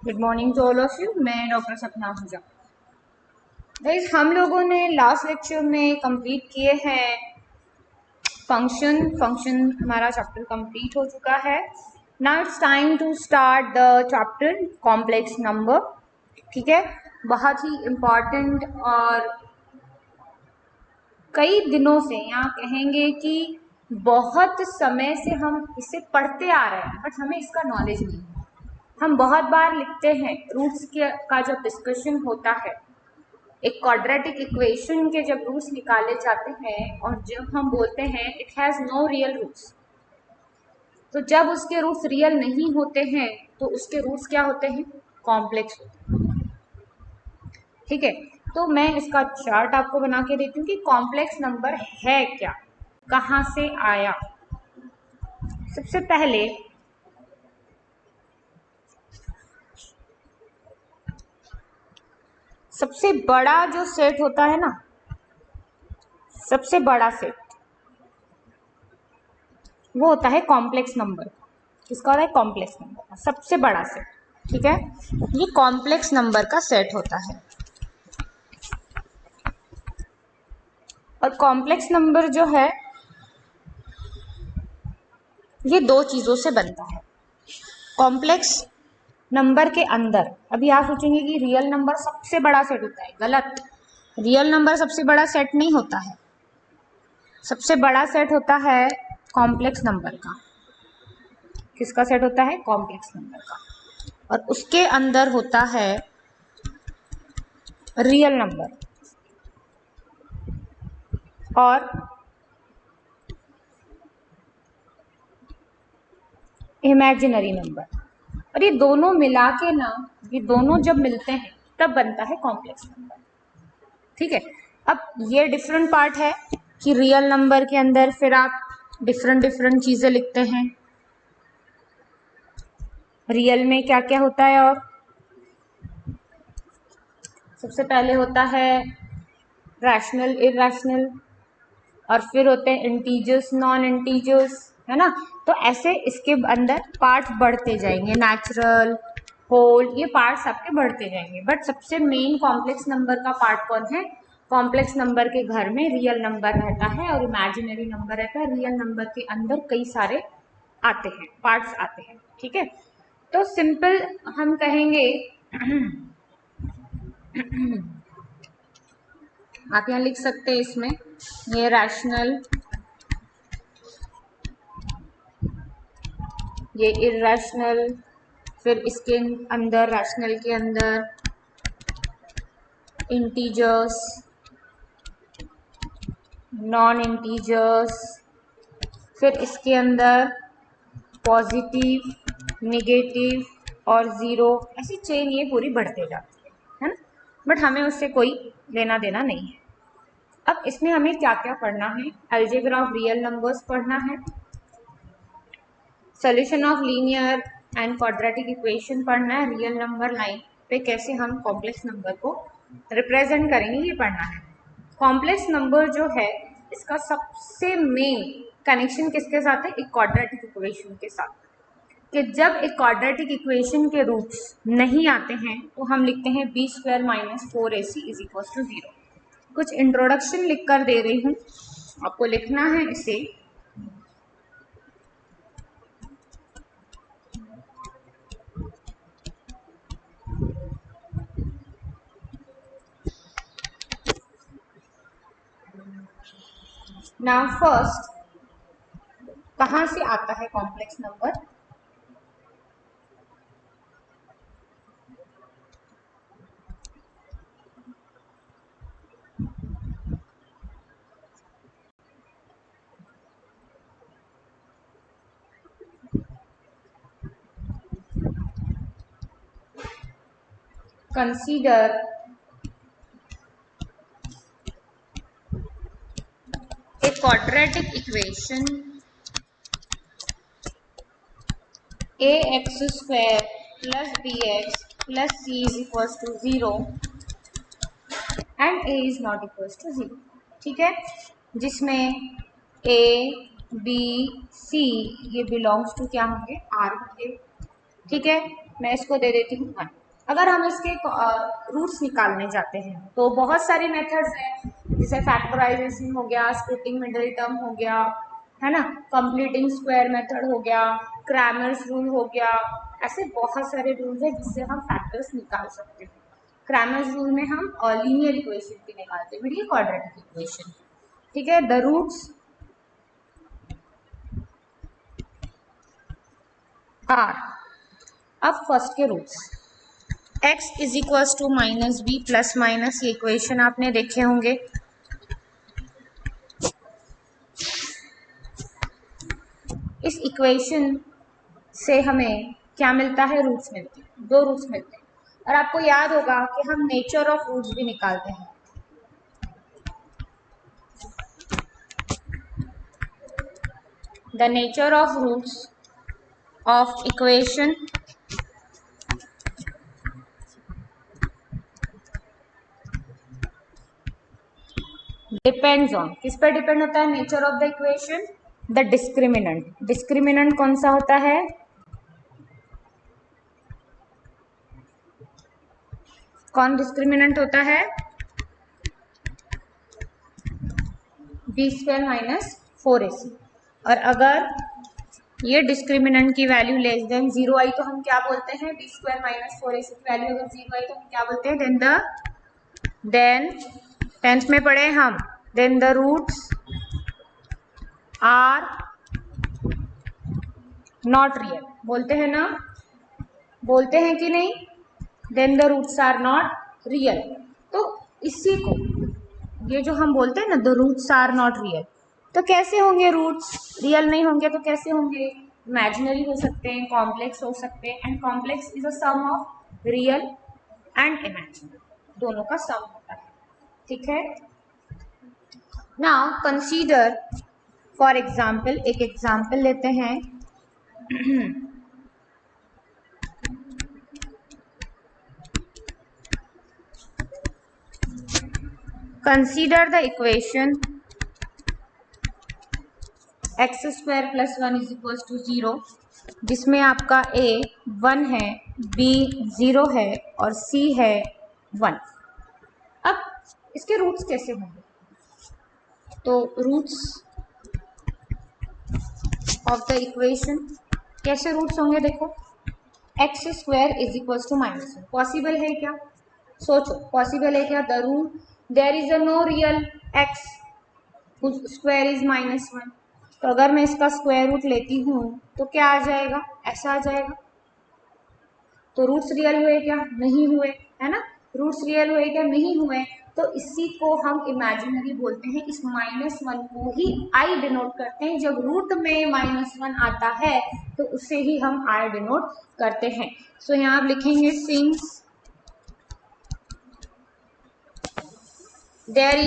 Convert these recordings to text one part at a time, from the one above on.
Good morning to all of you. मैं doctor Sapna Ahuja. Guys, हम लोगों ने लास्ट लेक्चर में कंप्लीट किए हैं फंक्शन हमारा चैप्टर कंप्लीट हो चुका है। Now it's time to start the chapter complex number. ठीक है, बहुत ही इम्पॉर्टेंट और कई दिनों से, यहाँ कहेंगे कि बहुत समय से हम इसे पढ़ते आ रहे हैं, बट हमें इसका नॉलेज नहीं है। हम बहुत बार लिखते हैं रूट्स का जब डिस्कशन होता है, एक क्वाड्रेटिक इक्वेशन के जब रूट्स निकाले जाते हैं और जब हम बोलते हैं it has no real roots, तो जब उसके रूट्स रियल नहीं होते हैं तो उसके रूट्स क्या होते हैं? कॉम्प्लेक्स होते हैं। ठीक है, तो मैं इसका चार्ट आपको बना के देती हूँ कि कॉम्प्लेक्स नंबर है क्या, कहाँ से आया। सबसे पहले सबसे बड़ा जो सेट होता है ना, सबसे बड़ा सेट वो होता है कॉम्प्लेक्स नंबर। किसका होता है? कॉम्प्लेक्स नंबर का सबसे बड़ा सेट। ठीक है, ये कॉम्प्लेक्स नंबर का सेट होता है। और कॉम्प्लेक्स नंबर जो है ये दो चीजों से बनता है। कॉम्प्लेक्स नंबर के अंदर, अभी आप सोचेंगे कि रियल नंबर सबसे बड़ा सेट होता है। गलत, रियल नंबर सबसे बड़ा सेट नहीं होता है। सबसे बड़ा सेट होता है कॉम्प्लेक्स नंबर का। किसका सेट होता है? कॉम्प्लेक्स नंबर का। और उसके अंदर होता है रियल नंबर और इमेजिनरी नंबर। और ये दोनों मिला के ना, ये दोनों जब मिलते हैं तब बनता है कॉम्प्लेक्स नंबर। ठीक है, अब ये डिफरेंट पार्ट है कि रियल नंबर के अंदर फिर आप डिफरेंट डिफरेंट चीजें लिखते हैं। रियल में क्या क्या होता है? और सबसे पहले होता है रैशनल, इरैशनल, और फिर होते हैं इंटीजर्स, नॉन इंटीजर्स, है ना। तो ऐसे इसके अंदर पार्ट्स बढ़ते जाएंगे, नेचुरल, होल, ये पार्ट्स आपके बढ़ते जाएंगे। बट सबसे मेन कॉम्प्लेक्स नंबर का पार्ट कौन है? कॉम्प्लेक्स नंबर के घर में रियल नंबर रहता है और इमेजिनरी नंबर रहता है। रियल नंबर के अंदर कई सारे आते हैं, पार्ट्स आते हैं। ठीक है, तो सिंपल हम कहेंगे आप यहाँ लिख सकते हैं इसमें, ये रैशनल, ये इरैशनल, फिर इसके अंदर रैशनल के अंदर इंटीजर्स, नॉन इंटीजर्स, फिर इसके अंदर पॉजिटिव, नेगेटिव और ज़ीरो, ऐसी चेन ये पूरी बढ़ते जाती है ना। बट हमें उससे कोई लेना देना नहीं है। अब इसमें हमें क्या क्या पढ़ना है? अलजेब्रा ऑफ रियल नंबर्स पढ़ना है, solution of linear and quadratic equation पढ़ना है, रियल नंबर लाइन पे कैसे हम कॉम्प्लेक्स नंबर को रिप्रेजेंट करेंगे ये पढ़ना है। कॉम्प्लेक्स नंबर जो है इसका सबसे मेन कनेक्शन किसके साथ है? एक क्वाड्रेटिक इक्वेशन के साथ। कि जब एक क्वाड्रेटिक इक्वेशन के रूट्स नहीं आते हैं तो हम लिखते हैं b² - 4ac = 0। कुछ इंट्रोडक्शन लिख कर दे रही हूँ, आपको लिखना है इसे। नाउ फर्स्ट, कहाँ से आता है complex number? Consider a quadratic equation ax² + bx + c = 0 and a is not equals to 0। ठीक है, जिसमें a, b, c ये बिलोंग्स टू क्या होंगे? R होंगे। ठीक है, मैं इसको दे देती हूँ 1। अगर हम इसके रूट्स निकालने जाते हैं तो बहुत सारे मेथड्स हैं, जैसे फैक्टराइजेशन हो गया, स्प्लिटिंग मिडिल टर्म हो गया, है ना, कंप्लीटिंग स्क्वायर मेथड हो गया, क्रैमर्स रूल हो गया। ऐसे बहुत सारे रूल्स हैं जिससे हम फैक्टर्स निकाल सकते हैं। क्रैमर्स रूल में हम लीनियर इक्वेशन भी निकालते हैं, फिर ये क्वाड्रेटिक इक्वेशन। ठीक है, द रूट्स आर, अब फर्स्ट के roots x is equals to minus b plus minus, ये इक्वेशन आपने देखे होंगे। इस इक्वेशन से हमें क्या मिलता है, रूट्स मिलते हैं, 2 रूट्स मिलते हैं। और आपको याद होगा कि हम नेचर ऑफ रूट्स भी निकालते हैं। The nature of roots of equation depends on, किस पर डिपेंड होता है nature of the equation, the discriminant. Discriminant कौन सा होता है, कौन डिस्क्रिमिनेंट होता है, बी स्क्वायर माइनस 4ac। और अगर ये डिस्क्रिमिनेंट की वैल्यू लेस देन 0 आई तो हम क्या बोलते हैं, बी स्क्वायर माइनस 4ac की वैल्यू अगर 0 आई तो हम क्या बोलते हैं, देन 10th में पढ़े हम, then the roots are not real, बोलते हैं ना, बोलते हैं कि नहीं, then the roots are not real. तो इसी को, ये जो हम बोलते हैं ना, the roots are not real, तो कैसे होंगे रूट्स, रियल नहीं होंगे तो कैसे होंगे, इमेजिनरी हो सकते हैं, कॉम्प्लेक्स हो सकते हैं, and complex is a sum of real and imaginary, दोनों का सम होता है। ठीक है, नाउ कंसीडर, फॉर एग्जाम्पल, एक एग्जाम्पल लेते हैं। Consider the equation x square plus 1 is equal to 0, जिसमें आपका a 1 है, b 0 है और c है 1। अब इसके रूट्स कैसे होंगे, तो रूट्स ऑफ द इक्वेशन, कैसे रूट्स होंगे, देखो x square is equal to -1, possible है क्या, सोचो पॉसिबल है क्या, the root there is a no real x square is -1, तो अगर मैं इसका स्क्वायर रूट लेती हूँ तो क्या आ जाएगा, ऐसा आ जाएगा। तो रूट्स रियल हुए क्या, नहीं हुए, है ना, रूट्स रियल हुए क्या, नहीं हुए, तो इसी को हम इमेजिनरी बोलते हैं। इस -1 को ही आई डिनोट करते हैं, जब रूट में -1 आता है तो उसे ही हम आई डिनोट करते हैं। सो यहाँ आप लिखेंगे since there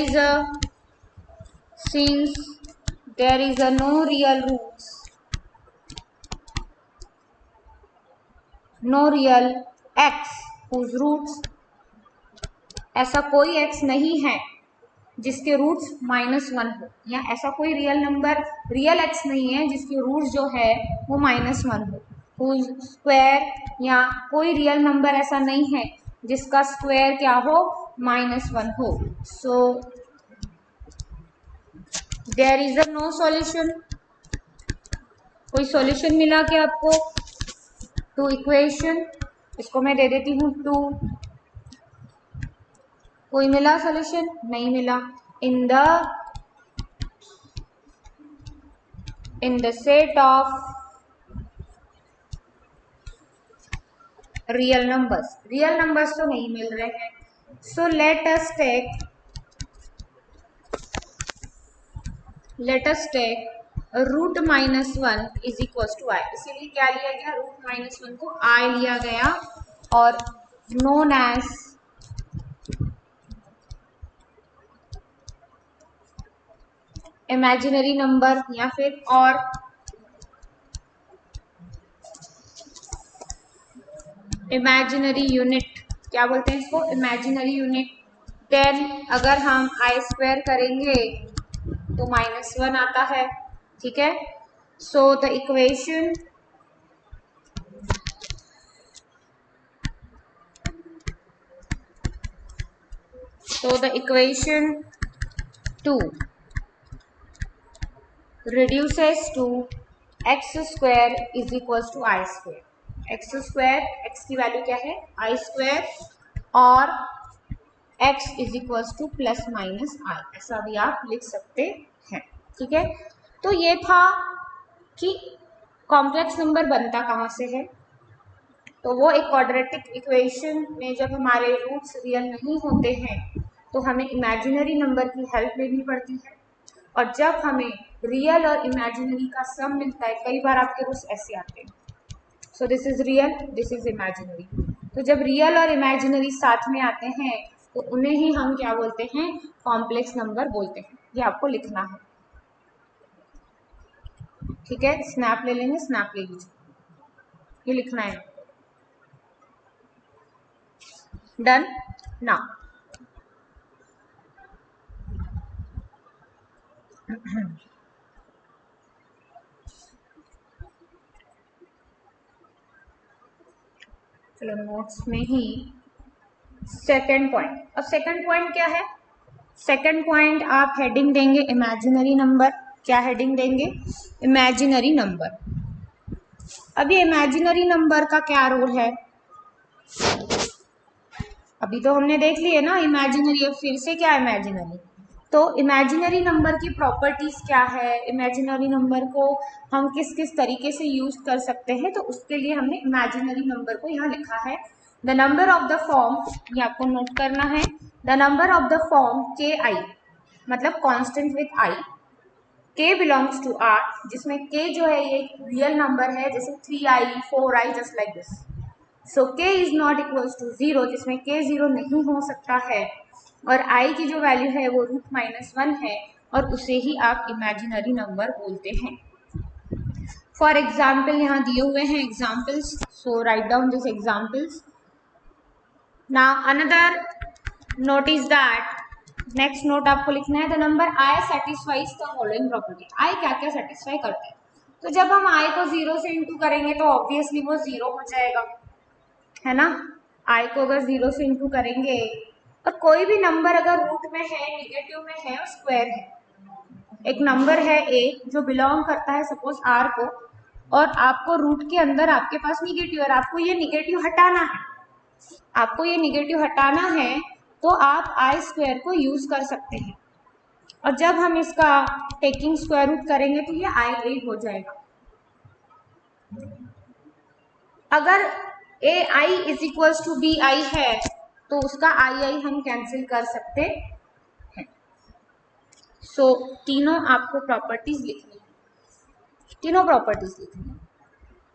is a no real roots, no real x whose roots, ऐसा कोई x नहीं है जिसके रूट्स -1 हो, या ऐसा कोई रियल नंबर, रियल x नहीं है जिसके रूट्स जो है वो -1 हो, whose स्क्वायर, या कोई रियल नंबर ऐसा नहीं है जिसका स्क्वायर क्या हो, -1 हो। So there is a no solution, कोई सॉल्यूशन मिला क्या आपको टू इक्वेशन, इसको मैं दे देती हूँ 2, कोई मिला सॉल्यूशन, नहीं मिला। In the set of real numbers तो नहीं मिल रहे हैं। So let us take root -1 is equal to i, इसीलिए क्या लिया गया, रूट -1 को आई लिया गया और नोन एज इमेजिनरी नंबर, या फिर और इमेजिनरी यूनिट, क्या बोलते हैं इसको, इमेजिनरी यूनिट। देन अगर हम आई स्क्वायर करेंगे तो -1 आता है। ठीक है, so the equation So the equation 2 reduces to x square is equals to I square. x square, x की वैल्यू क्या है I square, और x is equals to plus minus i, ऐसा भी आप लिख सकते हैं। ठीक है, तो ये था कि कॉम्प्लेक्स नंबर बनता कहाँ से है। तो वो एक क्वाड्रेटिक इक्वेशन में जब हमारे रूट्स रियल नहीं होते हैं तो हमें इमेजिनरी नंबर की हेल्प लेनी पड़ती है, और जब हमें रियल और इमेजिनरी का सम मिलता है, कई बार आपके रूट्स ऐसे आते हैं, so this is real, this is imaginary. तो जब रियल और इमेजिनरी साथ में आते हैं तो उन्हें ही हम क्या बोलते हैं, कॉम्प्लेक्स नंबर बोलते हैं। ये आपको लिखना है। ठीक है, स्नैप ले लेंगे, स्नैप ले लीजिए, ये लिखना है। डन ना। चलो नोट्स में ही सेकंड पॉइंट। अब सेकंड पॉइंट क्या है, सेकंड पॉइंट आप हेडिंग देंगे इमेजिनरी नंबर। क्या हेडिंग देंगे, इमेजिनरी नंबर। अब ये इमेजिनरी नंबर का क्या रोल है, अभी तो हमने देख लिए ना इमेजिनरी, अब फिर से क्या इमेजिनरी। तो इमेजिनरी नंबर की प्रॉपर्टीज क्या है, इमेजिनरी नंबर को हम किस किस तरीके से यूज कर सकते हैं, तो उसके लिए हमने इमेजिनरी नंबर को यहाँ लिखा है। The number of the form, ये आपको नोट करना है, the number of the form के आई, मतलब कांस्टेंट विथ आई, के बिलोंग्स टू आर, जिसमें के जो है ये रियल नंबर है, जैसे 3i 4i just like this. So k is not equals to 0, जिसमें k 0 नहीं हो सकता है, और i की जो वैल्यू है वो √-1 है, और उसे ही आप इमेजिनरी नंबर बोलते हैं। फॉर एग्जाम्पल यहाँ दिए हुए हैं examples, so right down this examples. Now another note is that, next note आपको लिखना है, the number i satisfies the following property. I क्या क्या सेटिस्फाई करता है, तो जब हम आई को 0 से इंटू करेंगे तो ऑब्वियसली वो 0 हो जाएगा, है ना। आई को अगर 0 से इंटू करेंगे, और कोई भी नंबर अगर रूट में है, निगेटिव में है और स्क्वायर है, एक नंबर है ए जो बिलोंग करता है सपोज आर को, और आपको रूट के अंदर आपके पास निगेटिव, और आपको ये निगेटिव हटाना है, आपको ये निगेटिव हटाना है, तो आप आई स्क्वायर को यूज कर सकते हैं, और जब हम इसका टेकिंग स्क्वायर रूट करेंगे तो ये आई ए हो जाएगा। अगर a i is equals to b i है तो उसका आई आई हम कैंसिल कर सकते हैं। सो तीनों आपको प्रॉपर्टीज लिखनी है, तीनों प्रॉपर्टीज लिखनी है।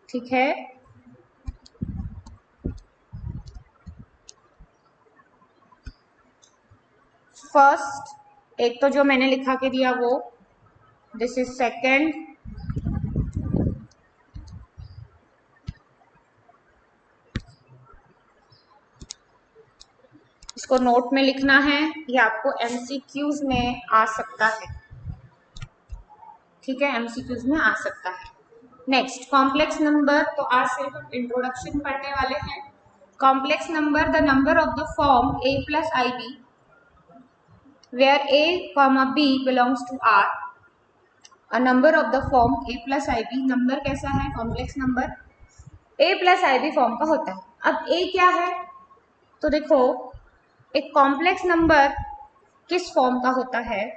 ठीक है, फर्स्ट एक तो जो मैंने लिखा के दिया वो, दिस इज सेकेंड, इसको नोट में लिखना है, ये आपको एमसीक्यूज में आ सकता है। ठीक है, एमसीक्यूज में आ सकता है। नेक्स्ट कॉम्प्लेक्स नंबर, तो आज सिर्फ हम इंट्रोडक्शन पढ़ने वाले हैं। Complex number, the number of the form a plus i b where a comma b belongs to r, a number of the form a plus ib, number कैसा है, complex number a plus ib form का होता है। अब a क्या है, तो देखो एक कॉम्प्लेक्स नंबर किस फॉर्म का होता है,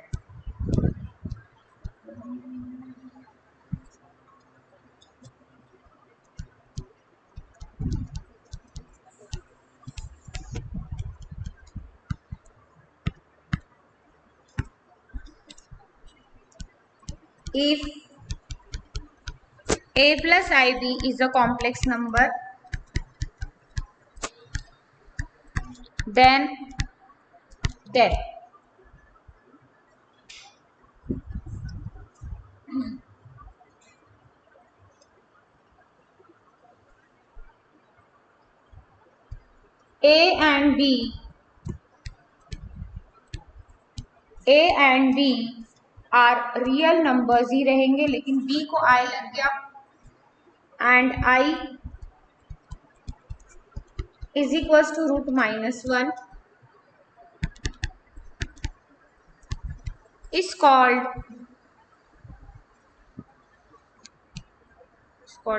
if a plus ib is a complex number, then a and b are real numbers ही रहेंगे, लेकिन b को i लग गया, and i is equals to √-1, is called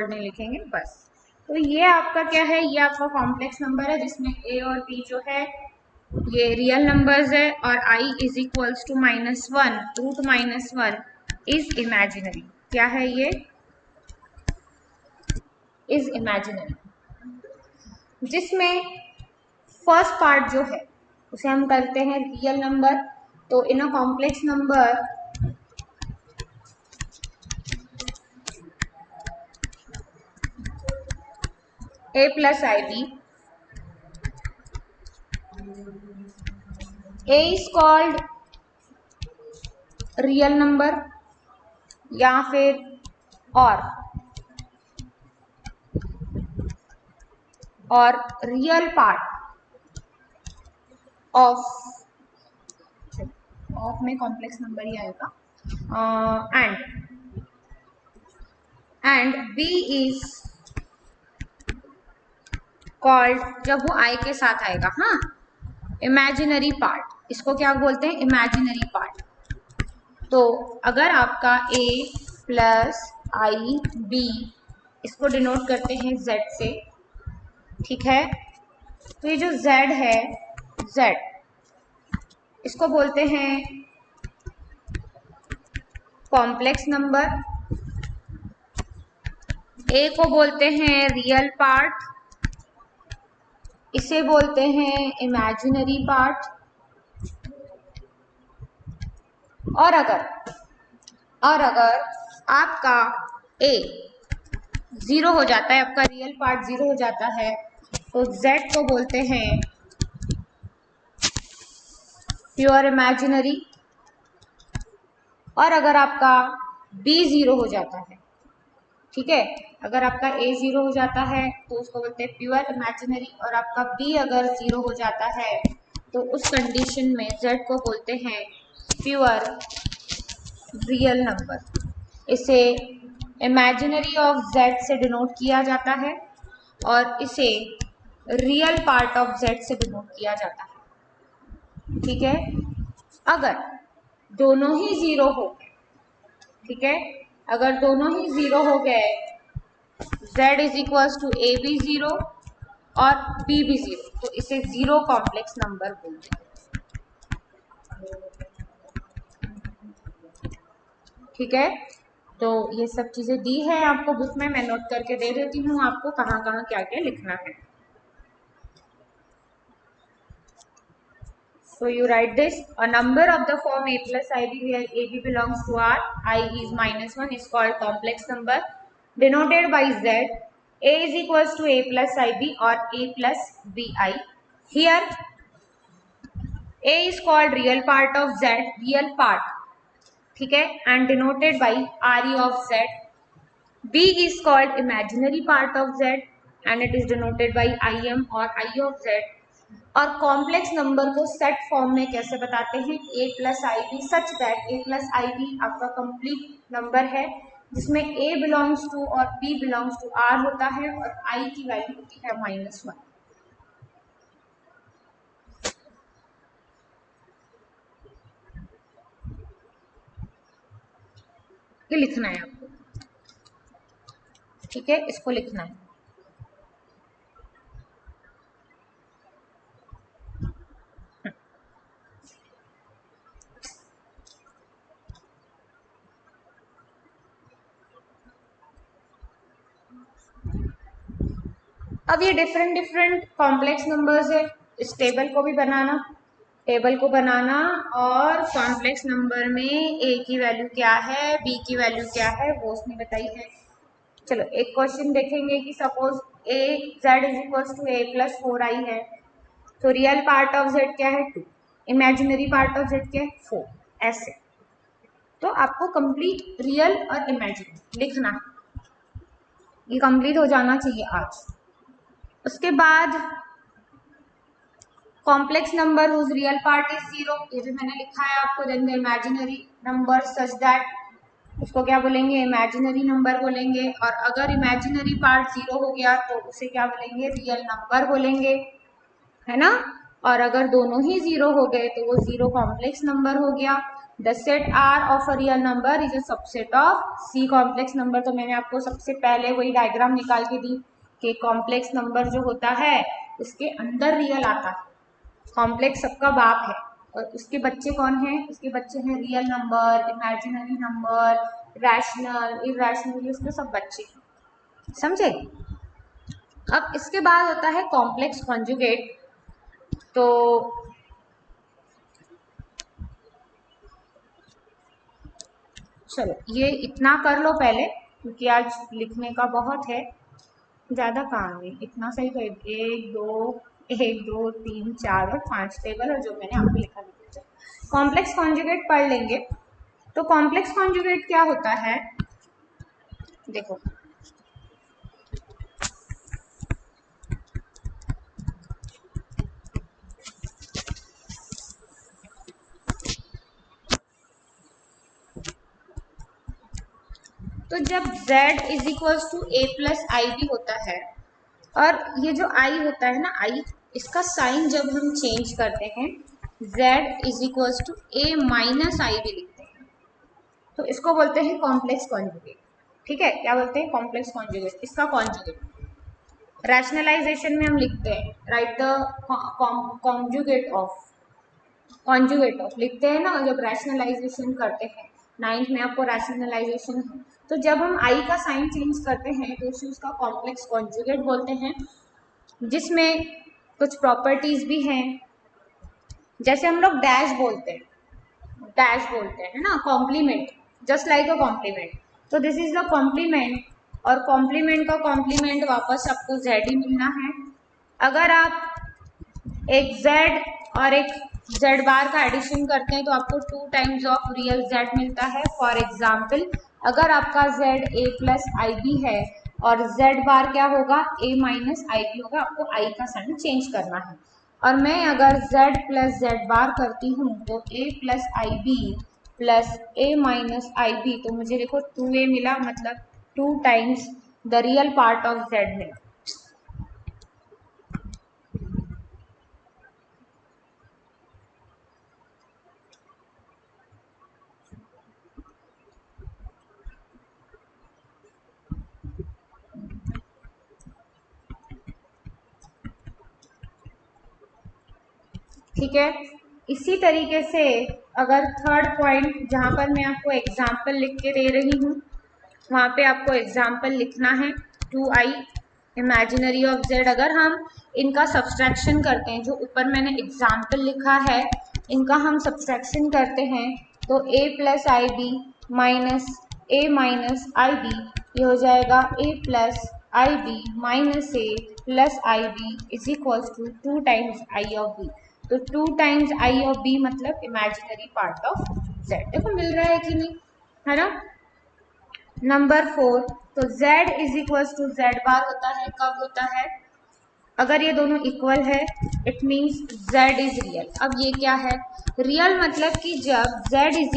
नहीं लिखेंगे बस। तो ये आपका क्या है, ये आपका कॉम्प्लेक्स नंबर है जिसमें a और b जो है ये रियल नंबर्स है और i is equals to -1 root -1 is imaginary. क्या है ये, इज इमेजिनरी, जिसमें फर्स्ट पार्ट जो है उसे हम करते हैं रियल नंबर। तो in a complex number a plus ib, a is called real number या फिर और रियल पार्ट ऑफ में कॉम्प्लेक्स नंबर ही आएगा, एंड b इज कॉल्ड, जब वो i के साथ आएगा, हाँ, इमेजिनरी पार्ट। इसको क्या बोलते हैं, इमेजिनरी पार्ट। तो अगर आपका a प्लस आई बी, इसको डिनोट करते हैं z से, ठीक है। तो ये जो z है, z इसको बोलते हैं कॉम्प्लेक्स नंबर, a को बोलते हैं रियल पार्ट, इसे बोलते हैं इमेजिनरी पार्ट। और अगर आपका a 0 हो जाता है, आपका रियल पार्ट 0 हो जाता है, तो z को बोलते हैं प्योर इमेजिनरी। और अगर आपका b 0 हो जाता है, ठीक है, अगर आपका a 0 हो जाता है तो उसको बोलते हैं प्योर इमेजिनरी, और आपका b अगर 0 हो जाता है तो उस कंडीशन में z को बोलते हैं प्योर रियल नंबर। इसे इमेजिनरी ऑफ z से डिनोट किया जाता है और इसे रियल पार्ट ऑफ z से डिनोट किया जाता है, ठीक है। अगर दोनों ही 0 हो, ठीक है, अगर दोनों ही 0 हो गए, z is equals to a भी 0 और b भी 0, तो इसे 0 कॉम्प्लेक्स नंबर बोलते हैं, ठीक है। तो ये सब चीजें दी है आपको बुक में, मैं नोट करके दे देती हूँ आपको कहाँ कहाँ क्या क्या लिखना है। So you write this, a number of the form a plus ib where ab belongs to r, I is -1 is called complex number denoted by z. A is equals to a plus ib or a plus bi. Here a is called real part of z, real part, ठीक है, and denoted by re of z. b is called imaginary part of z and it is denoted by im or I of z. और complex number को set form में कैसे बताते हैं, a plus i b, such that a plus i b आपका complete number है जिसमें a belongs to और b बिलोंग्स टू r होता है और i की वैल्यू होती है -1। ये लिखना है आपको, ठीक है, इसको लिखना है। अब ये डिफरेंट कॉम्प्लेक्स नंबर्स है, इस टेबल को बनाना और कॉम्प्लेक्स नंबर में a की वैल्यू क्या है, b की वैल्यू क्या है, वो उसने बताई है। चलो एक क्वेश्चन देखेंगे कि suppose a z is equals to a plus 4i है, तो रियल पार्ट ऑफ z क्या है 2, इमेजिनरी पार्ट ऑफ z क्या है 4, ऐसे। तो आपको कंप्लीट रियल और इमेजिनरी लिखना है, ये कंप्लीट हो जाना चाहिए आज। उसके बाद complex number whose real part is 0, ये भी मैंने लिखा है आपको। Then the imaginary number such that, उसको क्या बोलेंगे, इमेजिनरी नंबर बोलेंगे। और अगर इमेजिनरी पार्ट 0 हो गया तो उसे क्या बोलेंगे, रियल नंबर बोलेंगे, है ना। और अगर दोनों ही 0 हो गए तो वो 0 कॉम्प्लेक्स नंबर हो गया। The set are of a real number is a subset of C complex number. तो मैंने आपको सबसे पहले वही डायग्राम निकाल के दी कि कॉम्प्लेक्स नंबर जो होता है उसके अंदर रियल आता है। कॉम्प्लेक्स सबका बाप है और उसके बच्चे कौन हैं? उसके बच्चे हैं real number, imaginary number, rational, irrational, ये उसके सब बच्चे हैं। समझे? अब इसके बाद होता है कॉम्प्लेक्स कॉन्जुगेट। तो चलो ये इतना कर लो पहले, क्योंकि आज लिखने का बहुत है, ज़्यादा काम है। इतना सही तो एक दो तीन चार और 5 टेबल और जो मैंने आपको लिखा लिखा। कॉम्प्लेक्स कॉन्जुगेट पढ़ लेंगे। तो कॉम्प्लेक्स कॉन्जुगेट क्या होता है? देखो, तो जब z is equals to a plus i b होता है, और ये जो i होता है ना, i, इसका साइन जब हम चेंज करते हैं z is equals to a minus i b लिखते हैं, तो इसको बोलते हैं कॉम्प्लेक्स कॉन्जुगेट। ठीक है, क्या बोलते हैं? Complex conjugate. इसका कॉन्जुगेट रैशनलाइजेशन में हम लिखते हैं, राइट द कॉन्जुगेट ऑफ लिखते हैं ना जब रैशनलाइजेशन करते हैं। 9th में आपको रैशनलाइजेशन है, तो जब हम आई का साइन चेंज करते हैं तो उसे उसका कॉम्प्लेक्स कॉन्जुगेट बोलते हैं, जिसमें कुछ प्रॉपर्टीज भी हैं। जैसे हम लोग डैश बोलते हैं ना, complement, just like a complement. तो दिस इज द कॉम्प्लीमेंट, और कॉम्प्लीमेंट का कॉम्प्लीमेंट वापस आपको जेड ही मिलना है। अगर आप एक जेड और एक जेड बार का एडिशन करते हैं तो आपको 2 टाइम्स ऑफ रियल जेड मिलता है। फॉर एग्जाम्पल, अगर आपका z a plus i b है और जेड बार क्या होगा? ए माइनस आई बी होगा। आपको आई का साइन चेंज करना है। और मैं अगर z प्लस जेड बार करती हूँ तो a plus i b plus a minus i b, तो मुझे देखो 2a मिला, मतलब 2 times the real part of z मिला। ठीक है, इसी तरीके से अगर थर्ड पॉइंट जहाँ पर मैं आपको एग्जाम्पल लिख के दे रही हूँ, वहाँ पे आपको एग्जाम्पल लिखना है 2i इमेजिनरी ऑफ z। अगर हम इनका सब्सट्रैक्शन करते हैं, जो ऊपर मैंने एग्जाम्पल लिखा है, इनका हम सब्सट्रैक्शन करते हैं तो a plus i b minus a minus i b, ये हो जाएगा a plus i b minus a plus i b is equals to 2 times i of b. तो 2 टाइम्स आई ऑफ बी मतलब इमेजिनरी पार्ट ऑफ z। देखो मिल रहा है कि नहीं, है ना? नंबर 4, तो z is equals to z bar होता है। कब होता है? अगर ये दोनों इक्वल है, it means z is real. अब ये क्या है? रियल मतलब कि जब z इज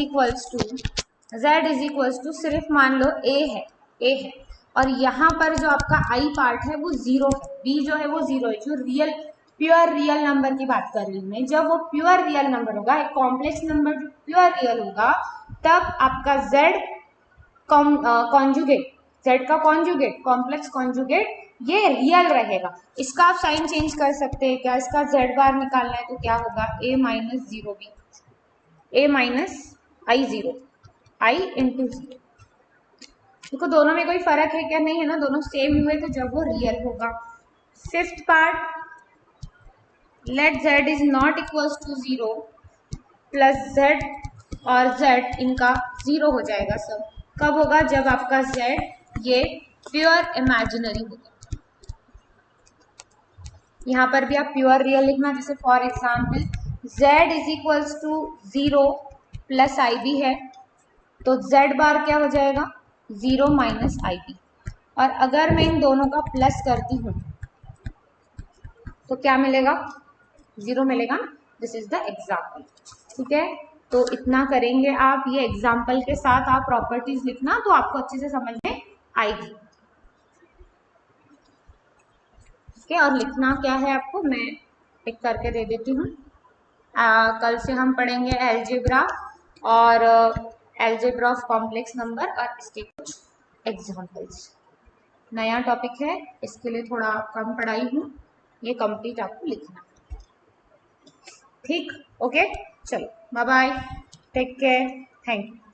इक्वल्स टू सिर्फ मान लो a है और यहाँ पर जो आपका i पार्ट है वो 0 है, b जो है वो 0 है। जो रियल प्योर रियल नंबर की बात कर रही हूँ मैं। जब वो प्योर रियल नंबर होगा, एक कॉम्प्लेक्स नंबर जो प्योर रियल होगा, तब आपका z कॉन्जुगेट, z का कॉन्जुगेट, कॉम्प्लेक्स कॉन्जुगेट, ये रियल रहेगा। इसका आप साइन चेंज कर सकते हैं क्या? इसका z बार निकालना है तो क्या होगा? a minus 0b, a minus I 0, i into 0। देखो दोनों में कोई फर्क है क्या? नहीं है ना, दोनों सेम हुए तो जब वो रियल होगा। 5th part, let z is not equals to 0 plus z और z इनका 0 हो जाएगा सब। कब होगा? जब आपका z ये प्योर इमेजिनरी होगा। यहाँ पर भी आप प्योर रियल लिखना, जैसे for example z is equals to 0 plus i b है, तो z बार क्या हो जाएगा? 0 माइनस आई बी। और अगर मैं इन दोनों का प्लस करती हूँ तो क्या मिलेगा? 0 मिलेगा। This is the example. ठीक है, तो इतना करेंगे आप। ये एग्जाम्पल के साथ आप प्रॉपर्टीज लिखना तो आपको अच्छे से समझ में आएगी। ठीक है, और लिखना क्या है आपको मैं टिक करके दे देती हूँ। कल से हम पढ़ेंगे अलजेब्रा और अलजेब्रा ऑफ कॉम्प्लेक्स नंबर और इसके कुछ एग्जाम्पल्स। नया टॉपिक है, इसके लिए थोड़ा कम पढ़ाई हूँ, ये कंप्लीट आपको लिखना। ठीक, ओके, चलो bye bye, take care, thank you.